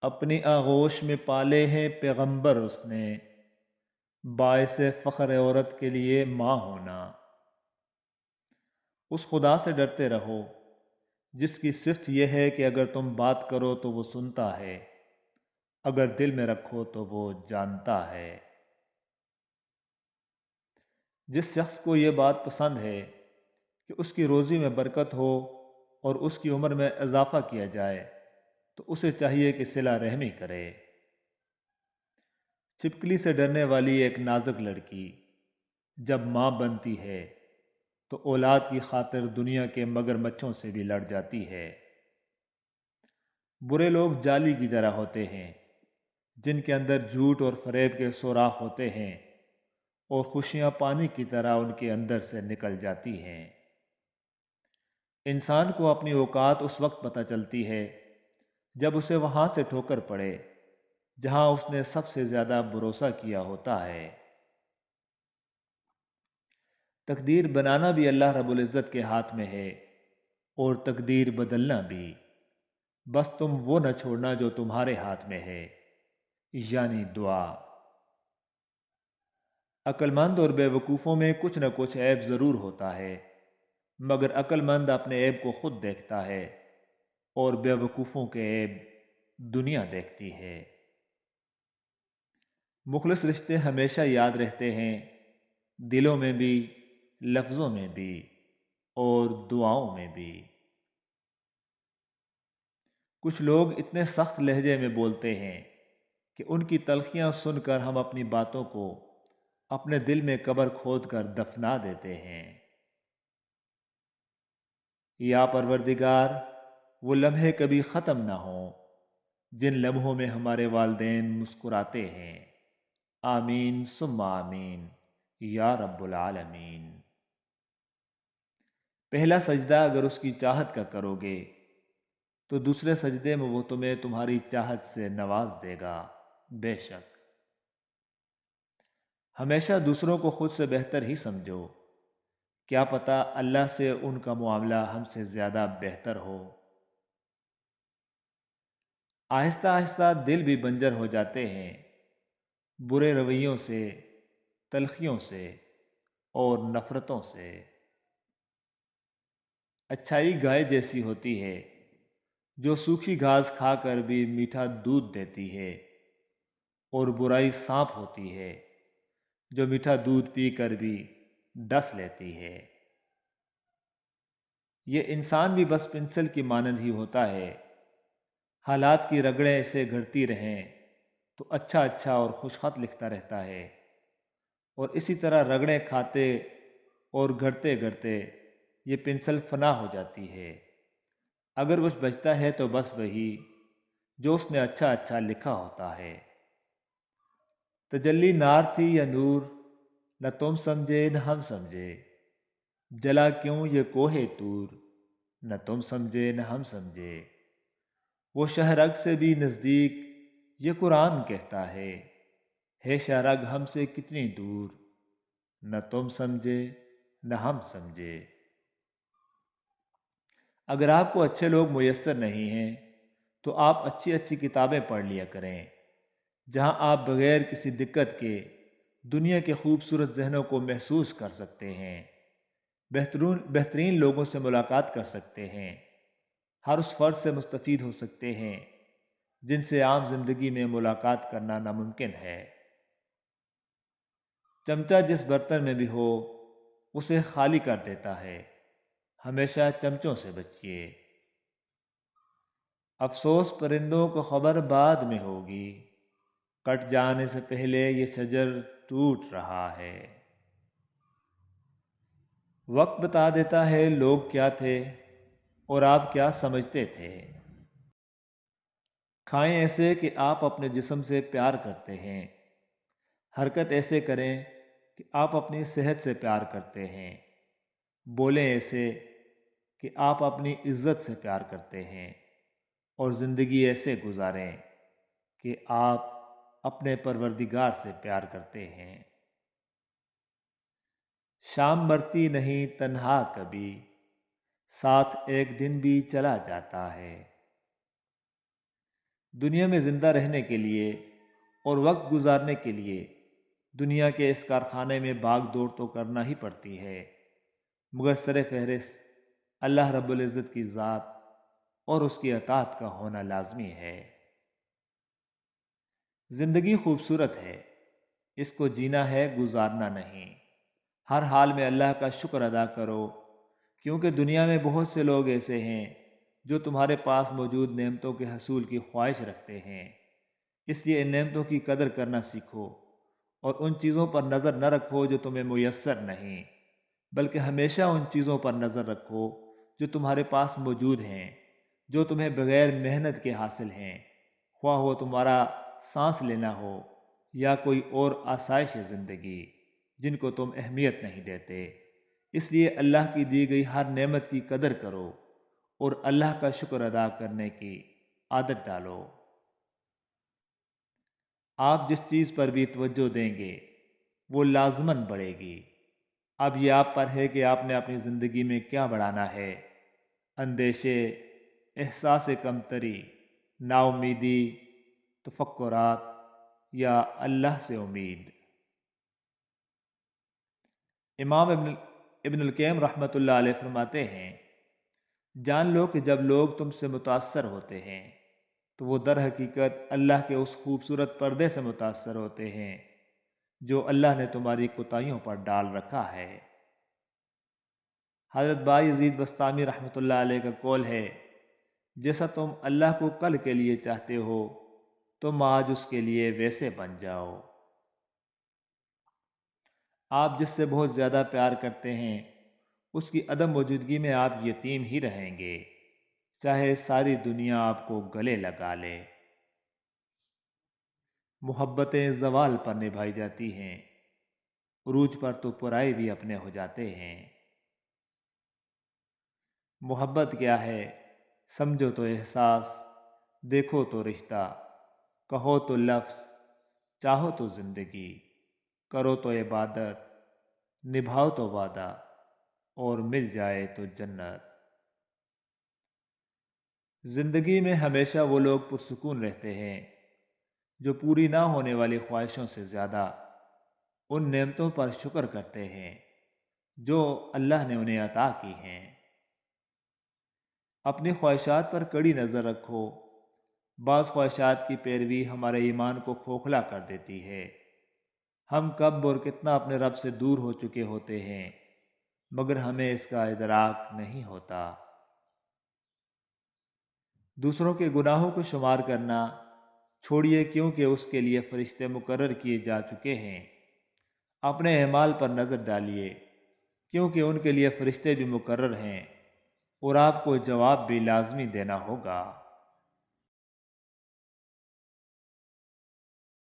اپنی آغوش میں پالے ہیں پیغمبر اس نے، باعث فخر عورت کے لیے ماں ہونا۔ اس خدا سے ڈرتے رہو جس کی صفت یہ ہے کہ اگر تم بات کرو تو وہ سنتا ہے، اگر دل میں رکھو تو وہ جانتا ہے۔ جس شخص کو یہ بات پسند ہے کہ اس کی روزی میں برکت ہو اور اس کی عمر میں اضافہ کیا جائے تو اسے چاہیے کہ صلہ رحمی کرے۔ چھپکلی سے ڈرنے والی ایک نازک لڑکی جب ماں بنتی ہے تو اولاد کی خاطر دنیا کے مگر مچھوں سے بھی لڑ جاتی ہے۔ برے لوگ جالی کی طرح ہوتے ہیں جن کے اندر جھوٹ اور فریب کے سوراخ ہوتے ہیں، اور خوشیاں پانی کی طرح ان کے اندر سے نکل جاتی ہیں۔ انسان کو اپنی اوقات اس وقت پتہ چلتی ہے جب اسے وہاں سے ٹھوکر پڑے جہاں اس نے سب سے زیادہ بھروسہ کیا ہوتا ہے۔ تقدیر بنانا بھی اللہ رب العزت کے ہاتھ میں ہے اور تقدیر بدلنا بھی، بس تم وہ نہ چھوڑنا جو تمہارے ہاتھ میں ہے، یعنی دعا۔ عقل مند اور بے وقوفوں میں کچھ نہ کچھ عیب ضرور ہوتا ہے، مگر عقل مند اپنے عیب کو خود دیکھتا ہے اور بے وقوفوں کے عیب دنیا دیکھتی ہے۔ مخلص رشتے ہمیشہ یاد رہتے ہیں، دلوں میں بھی، لفظوں میں بھی اور دعاؤں میں بھی۔ کچھ لوگ اتنے سخت لہجے میں بولتے ہیں کہ ان کی تلخیاں سن کر ہم اپنی باتوں کو اپنے دل میں قبر کھود کر دفنا دیتے ہیں۔ یا پروردگار، وہ لمحے کبھی ختم نہ ہوں جن لمحوں میں ہمارے والدین مسکراتے ہیں۔ آمین ثم آمین یا رب العالمین۔ پہلا سجدہ اگر اس کی چاہت کا کرو گے تو دوسرے سجدے میں وہ تمہیں تمہاری چاہت سے نواز دے گا، بے شک۔ ہمیشہ دوسروں کو خود سے بہتر ہی سمجھو، کیا پتہ اللہ سے ان کا معاملہ ہم سے زیادہ بہتر ہو۔ آہستہ آہستہ دل بھی بنجر ہو جاتے ہیں، برے رویوں سے، تلخیوں سے اور نفرتوں سے۔ اچھائی گائے جیسی ہوتی ہے جو سوکھی گھاس کھا کر بھی میٹھا دودھ دیتی ہے، اور برائی سانپ ہوتی ہے جو میٹھا دودھ پی کر بھی ڈس لیتی ہے۔ یہ انسان بھی بس پنسل کی مانند ہی ہوتا ہے، حالات کی رگڑیں اسے گھڑتی رہیں تو اچھا اچھا اور خوش خط لکھتا رہتا ہے، اور اسی طرح رگڑیں کھاتے اور گھڑتے گھڑتے یہ پنسل فنا ہو جاتی ہے۔ اگر کچھ بچتا ہے تو بس وہی جو اس نے اچھا اچھا لکھا ہوتا ہے۔ تجلی نار تھی یا نور، نہ تم سمجھے نہ ہم سمجھے، جلا کیوں یہ کوہ طور، نہ تم سمجھے نہ ہم سمجھے۔ وہ شہرگ سے بھی نزدیک یہ قرآن کہتا ہے شہرگ ہم سے کتنی دور، نہ تم سمجھے نہ ہم سمجھے۔ اگر آپ کو اچھے لوگ میسر نہیں ہیں تو آپ اچھی اچھی کتابیں پڑھ لیا کریں، جہاں آپ بغیر کسی دقت کے دنیا کے خوبصورت ذہنوں کو محسوس کر سکتے ہیں، بہترین لوگوں سے ملاقات کر سکتے ہیں، ہر اس فرد سے مستفید ہو سکتے ہیں جن سے عام زندگی میں ملاقات کرنا ناممکن ہے۔ چمچہ جس برتن میں بھی ہو اسے خالی کر دیتا ہے، ہمیشہ چمچوں سے بچیے۔ افسوس پرندوں کو خبر بعد میں ہوگی، کٹ جانے سے پہلے یہ شجر ٹوٹ رہا ہے۔ وقت بتا دیتا ہے لوگ کیا تھے اور آپ کیا سمجھتے تھے۔ کھائیں ایسے کہ آپ اپنے جسم سے پیار کرتے ہیں، حرکت ایسے کریں کہ آپ اپنی صحت سے پیار کرتے ہیں، بولیں ایسے کہ آپ اپنی عزت سے پیار کرتے ہیں، اور زندگی ایسے گزاریں کہ آپ اپنے پروردگار سے پیار کرتے ہیں۔ شام مرتی نہیں تنہا کبھی، ساتھ ایک دن بھی چلا جاتا ہے۔ دنیا میں زندہ رہنے کے لیے اور وقت گزارنے کے لیے دنیا کے اس کارخانے میں بھاگ دوڑ تو کرنا ہی پڑتی ہے، مگر سر فہرست اللہ رب العزت کی ذات اور اس کی اطاعت کا ہونا لازمی ہے۔ زندگی خوبصورت ہے، اس کو جینا ہے، گزارنا نہیں۔ ہر حال میں اللہ کا شکر ادا کرو، کیونکہ دنیا میں بہت سے لوگ ایسے ہیں جو تمہارے پاس موجود نعمتوں کے حصول کی خواہش رکھتے ہیں، اس لیے ان نعمتوں کی قدر کرنا سیکھو اور ان چیزوں پر نظر نہ رکھو جو تمہیں میسر نہیں، بلکہ ہمیشہ ان چیزوں پر نظر رکھو جو تمہارے پاس موجود ہیں، جو تمہیں بغیر محنت کے حاصل ہیں، خواہ وہ تمہارا سانس لینا ہو یا کوئی اور آسائش زندگی جن کو تم اہمیت نہیں دیتے۔ اس لیے اللہ کی دی گئی ہر نعمت کی قدر کرو اور اللہ کا شکر ادا کرنے کی عادت ڈالو۔ آپ جس چیز پر بھی توجہ دیں گے وہ لازماً بڑھے گی۔ اب یہ آپ پر ہے کہ آپ نے اپنی زندگی میں کیا بڑھانا ہے، اندیشے، احساس کمتری، نا امیدی، تفکرات یا اللہ سے امید۔ امام ابن القیم رحمۃ اللہ علیہ فرماتے ہیں، جان لو کہ جب لوگ تم سے متاثر ہوتے ہیں تو وہ در حقیقت اللہ کے اس خوبصورت پردے سے متاثر ہوتے ہیں جو اللہ نے تمہاری کوتاہیوں پر ڈال رکھا ہے۔ حضرت بایزید بستامی رحمۃ اللہ علیہ کا قول ہے، جیسا تم اللہ کو کل کے لیے چاہتے ہو تم آج اس کے لیے ویسے بن جاؤ۔ آپ جس سے بہت زیادہ پیار کرتے ہیں اس کی عدم موجودگی میں آپ یتیم ہی رہیں گے، چاہے ساری دنیا آپ کو گلے لگا لے۔ محبتیں زوال پر نبھائی جاتی ہیں، عروج پر تو پرائے بھی اپنے ہو جاتے ہیں۔ محبت کیا ہے؟ سمجھو تو احساس، دیکھو تو رشتہ، کہو تو لفظ، چاہو تو زندگی، کرو تو عبادت، نبھاؤ تو وعدہ، اور مل جائے تو جنت۔ زندگی میں ہمیشہ وہ لوگ پرسکون رہتے ہیں جو پوری نہ ہونے والی خواہشوں سے زیادہ ان نعمتوں پر شکر کرتے ہیں جو اللہ نے انہیں عطا کی ہیں۔ اپنی خواہشات پر کڑی نظر رکھو، بعض خواہشات کی پیروی ہمارے ایمان کو کھوکھلا کر دیتی ہے۔ ہم کب اور کتنا اپنے رب سے دور ہو چکے ہوتے ہیں مگر ہمیں اس کا ادراک نہیں ہوتا۔ دوسروں کے گناہوں کو شمار کرنا چھوڑیے، کیونکہ اس کے لیے فرشتے مقرر کیے جا چکے ہیں۔ اپنے اعمال پر نظر ڈالیے، کیونکہ ان کے لیے فرشتے بھی مقرر ہیں اور آپ کو جواب بھی لازمی دینا ہوگا۔